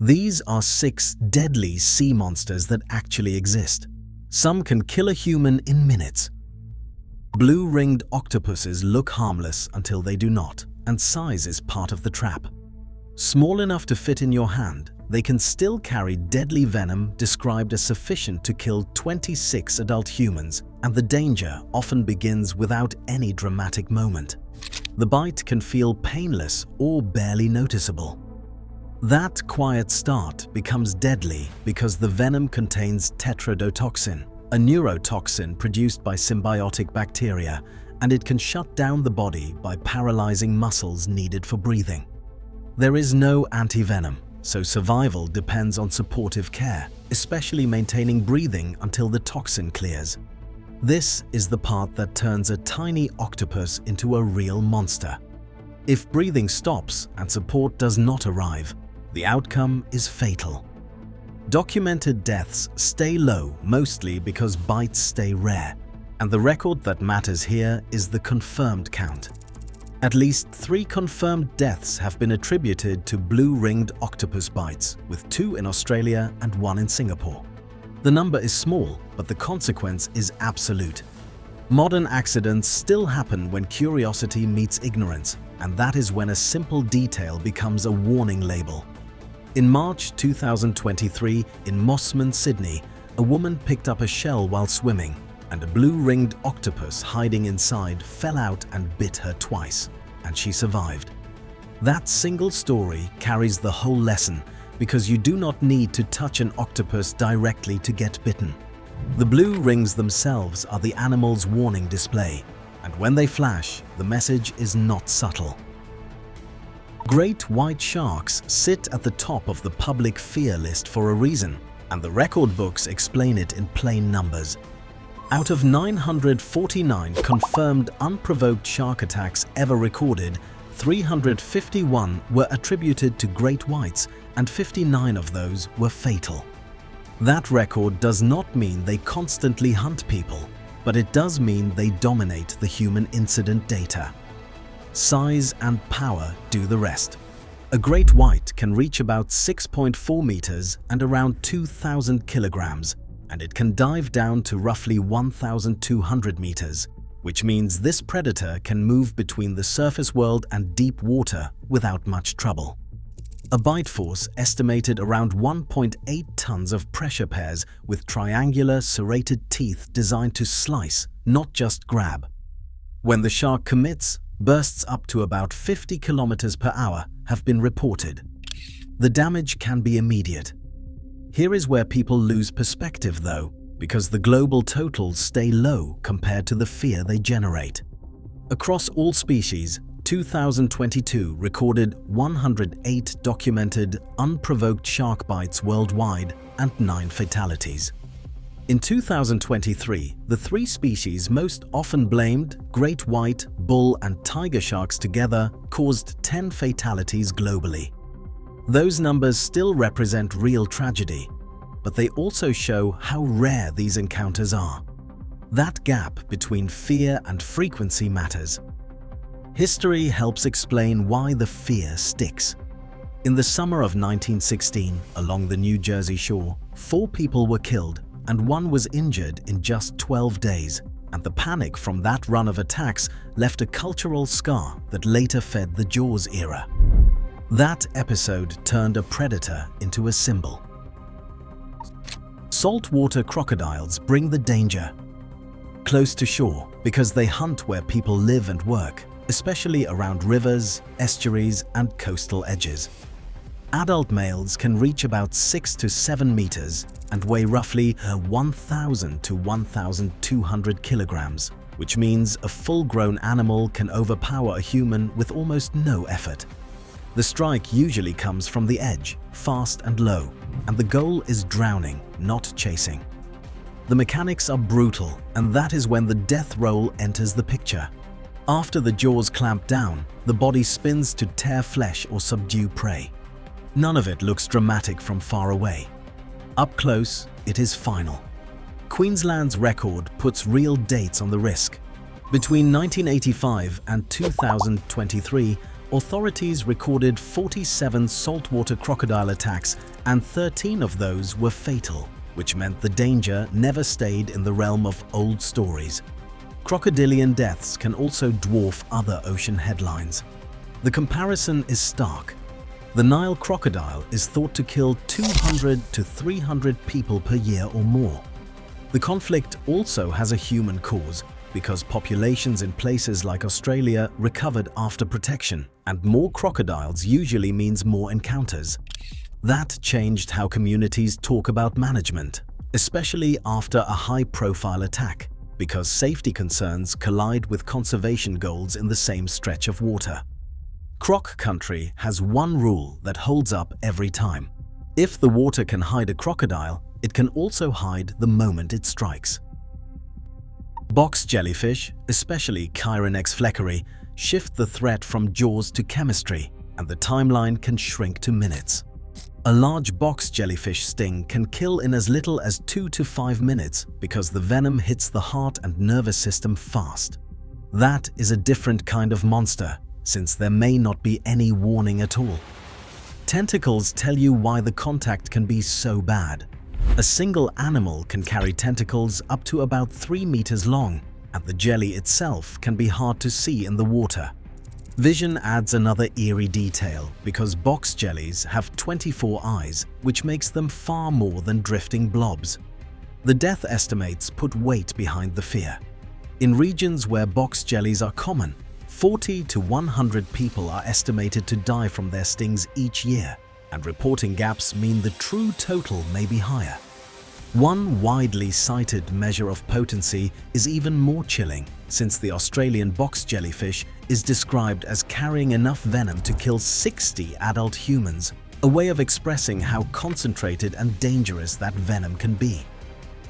These are 6 deadly sea monsters that actually exist. Some can kill a human in minutes. Blue-ringed octopuses look harmless until they do not, and size is part of the trap. Small enough to fit in your hand, they can still carry deadly venom described as sufficient to kill 26 adult humans, and the danger often begins without any dramatic moment. The bite can feel painless or barely noticeable. That quiet start becomes deadly because the venom contains tetrodotoxin, a neurotoxin produced by symbiotic bacteria, and it can shut down the body by paralyzing muscles needed for breathing. There is no antivenom, so survival depends on supportive care, especially maintaining breathing until the toxin clears. This is the part that turns a tiny octopus into a real monster. If breathing stops and support does not arrive, the outcome is fatal. Documented deaths stay low mostly because bites stay rare, and the record that matters here is the confirmed count. At least 3 confirmed deaths have been attributed to blue-ringed octopus bites, with 2 in Australia and 1 in Singapore. The number is small, but the consequence is absolute. Modern accidents still happen when curiosity meets ignorance, and that is when a simple detail becomes a warning label. In March 2023, in Mosman, Sydney, a woman picked up a shell while swimming, and a blue-ringed octopus hiding inside fell out and bit her twice, and she survived. That single story carries the whole lesson, because you do not need to touch an octopus directly to get bitten. The blue rings themselves are the animal's warning display, and when they flash, the message is not subtle. Great white sharks sit at the top of the public fear list for a reason, and the record books explain it in plain numbers. Out of 949 confirmed unprovoked shark attacks ever recorded, 351 were attributed to great whites, and 59 of those were fatal. That record does not mean they constantly hunt people, but it does mean they dominate the human incident data. Size and power do the rest. A great white can reach about 6.4 meters and around 2,000 kilograms, and it can dive down to roughly 1,200 meters, which means this predator can move between the surface world and deep water without much trouble. A bite force estimated around 1.8 tons of pressure pairs with triangular serrated teeth designed to slice, not just grab. When the shark commits, bursts up to about 50 kilometers per hour have been reported. The damage can be immediate. Here is where people lose perspective though, because the global totals stay low compared to the fear they generate. Across all species, 2022 recorded 108 documented unprovoked shark bites worldwide and 9 fatalities. In 2023, the 3 species most often blamed, great white, bull and tiger sharks together, caused 10 fatalities globally. Those numbers still represent real tragedy, but they also show how rare these encounters are. That gap between fear and frequency matters. History helps explain why the fear sticks. In the summer of 1916, along the New Jersey shore, 4 people were killed and 1 was injured in just 12 days, and the panic from that run of attacks left a cultural scar that later fed the Jaws era. That episode turned a predator into a symbol. Saltwater crocodiles bring the danger. Close to shore, because they hunt where people live and work, especially around rivers, estuaries, and coastal edges. Adult males can reach about 6 to 7 meters and weigh roughly 1,000 to 1,200 kilograms, which means a full-grown animal can overpower a human with almost no effort. The strike usually comes from the edge, fast and low, and the goal is drowning, not chasing. The mechanics are brutal, and that is when the death roll enters the picture. After the jaws clamp down, the body spins to tear flesh or subdue prey. None of it looks dramatic from far away. Up close, it is final. Queensland's record puts real dates on the risk. Between 1985 and 2023, authorities recorded 47 saltwater crocodile attacks, and 13 of those were fatal, which meant the danger never stayed in the realm of old stories. Crocodilian deaths can also dwarf other ocean headlines. The comparison is stark. The Nile crocodile is thought to kill 200 to 300 people per year or more. The conflict also has a human cause, because populations in places like Australia recovered after protection, and more crocodiles usually means more encounters. That changed how communities talk about management, especially after a high-profile attack, because safety concerns collide with conservation goals in the same stretch of water. Croc country has one rule that holds up every time. If the water can hide a crocodile, it can also hide the moment it strikes. Box jellyfish, especially Chironex fleckeri, shift the threat from jaws to chemistry, and the timeline can shrink to minutes. A large box jellyfish sting can kill in as little as 2 to 5 minutes because the venom hits the heart and nervous system fast. That is a different kind of monster, since there may not be any warning at all. Tentacles tell you why the contact can be so bad. A single animal can carry tentacles up to about 3 meters long, and the jelly itself can be hard to see in the water. Vision adds another eerie detail because box jellies have 24 eyes, which makes them far more than drifting blobs. The death estimates put weight behind the fear. In regions where box jellies are common, 40 to 100 people are estimated to die from their stings each year, and reporting gaps mean the true total may be higher. One widely cited measure of potency is even more chilling, since the Australian box jellyfish is described as carrying enough venom to kill 60 adult humans, a way of expressing how concentrated and dangerous that venom can be.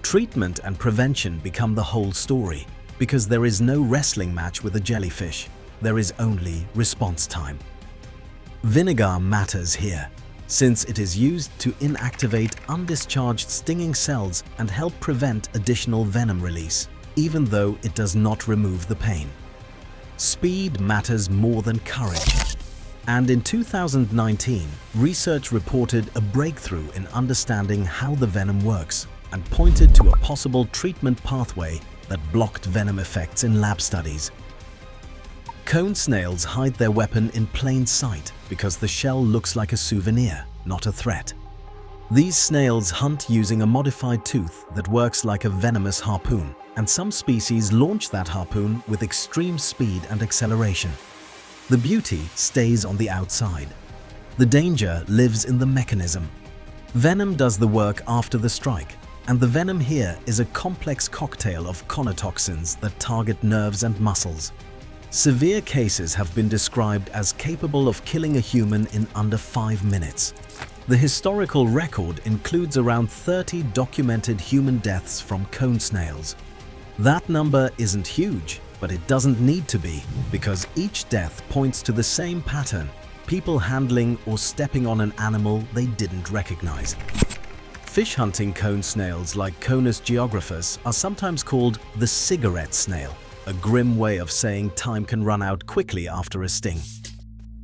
Treatment and prevention become the whole story, because there is no wrestling match with a jellyfish, there is only response time. Vinegar matters here, since it is used to inactivate undischarged stinging cells and help prevent additional venom release, even though it does not remove the pain. Speed matters more than courage. And in 2019, research reported a breakthrough in understanding how the venom works and pointed to a possible treatment pathway that blocked venom effects in lab studies. Cone snails hide their weapon in plain sight because the shell looks like a souvenir, not a threat. These snails hunt using a modified tooth that works like a venomous harpoon, and some species launch that harpoon with extreme speed and acceleration. The beauty stays on the outside. The danger lives in the mechanism. Venom does the work after the strike, and the venom here is a complex cocktail of conotoxins that target nerves and muscles. Severe cases have been described as capable of killing a human in under 5 minutes. The historical record includes around 30 documented human deaths from cone snails. That number isn't huge, but it doesn't need to be, because each death points to the same pattern: people handling or stepping on an animal they didn't recognize. Fish hunting cone snails like Conus geographus are sometimes called the cigarette snail, a grim way of saying time can run out quickly after a sting.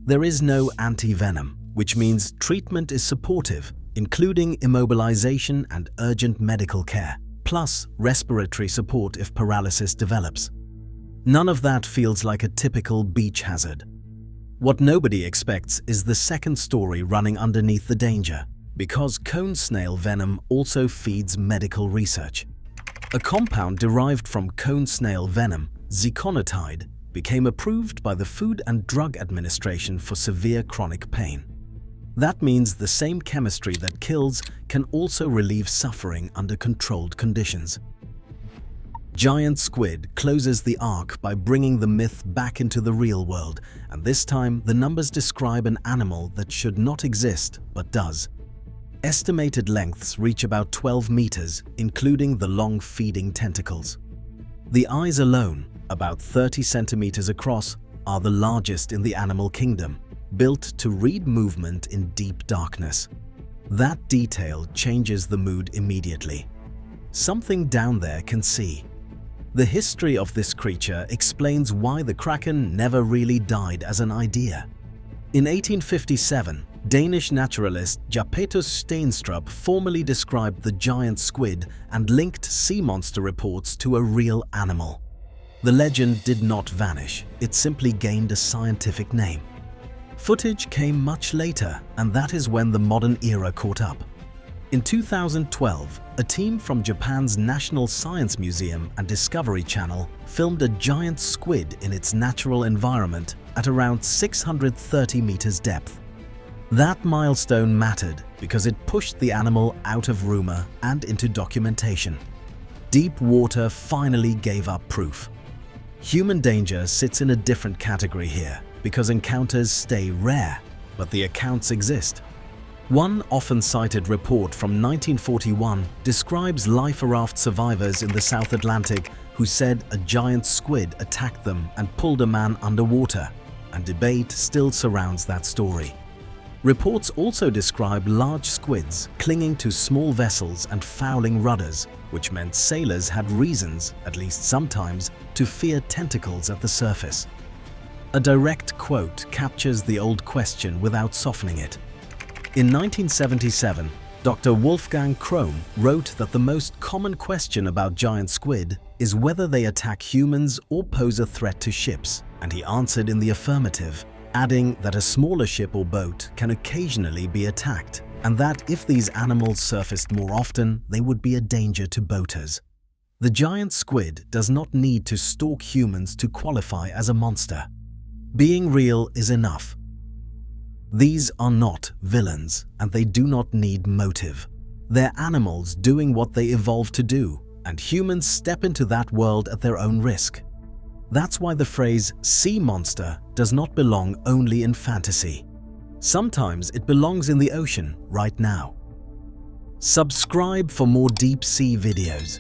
There is no anti-venom, which means treatment is supportive, including immobilization and urgent medical care, plus respiratory support if paralysis develops. None of that feels like a typical beach hazard. What nobody expects is the second story running underneath the danger, because cone snail venom also feeds medical research. A compound derived from cone snail venom, ziconotide, became approved by the Food and Drug Administration for severe chronic pain. That means the same chemistry that kills can also relieve suffering under controlled conditions. Giant squid closes the arc by bringing the myth back into the real world, and this time the numbers describe an animal that should not exist but does. Estimated lengths reach about 12 meters, including the long feeding tentacles. The eyes alone, about 30 centimeters across, are the largest in the animal kingdom, built to read movement in deep darkness. That detail changes the mood immediately. Something down there can see. The history of this creature explains why the kraken never really died as an idea. In 1857, Danish naturalist Japetus Steenstrup formally described the giant squid and linked sea monster reports to a real animal. The legend did not vanish, it simply gained a scientific name. Footage came much later, and that is when the modern era caught up. In 2012, a team from Japan's National Science Museum and Discovery Channel filmed a giant squid in its natural environment at around 630 meters depth. That milestone mattered because it pushed the animal out of rumor and into documentation. Deep water finally gave up proof. Human danger sits in a different category here because encounters stay rare, but the accounts exist. One often cited report from 1941 describes life raft survivors in the South Atlantic who said a giant squid attacked them and pulled a man underwater, and debate still surrounds that story. Reports also describe large squids clinging to small vessels and fouling rudders, which meant sailors had reasons, at least sometimes, to fear tentacles at the surface. A direct quote captures the old question without softening it. In 1977, Dr. Wolfgang Krohn wrote that the most common question about giant squid is whether they attack humans or pose a threat to ships, and he answered in the affirmative, adding that a smaller ship or boat can occasionally be attacked, and that if these animals surfaced more often, they would be a danger to boaters. The giant squid does not need to stalk humans to qualify as a monster. Being real is enough. These are not villains, and they do not need motive. They're animals doing what they evolved to do, and humans step into that world at their own risk. That's why the phrase sea monster does not belong only in fantasy. Sometimes it belongs in the ocean right now. Subscribe for more deep sea videos.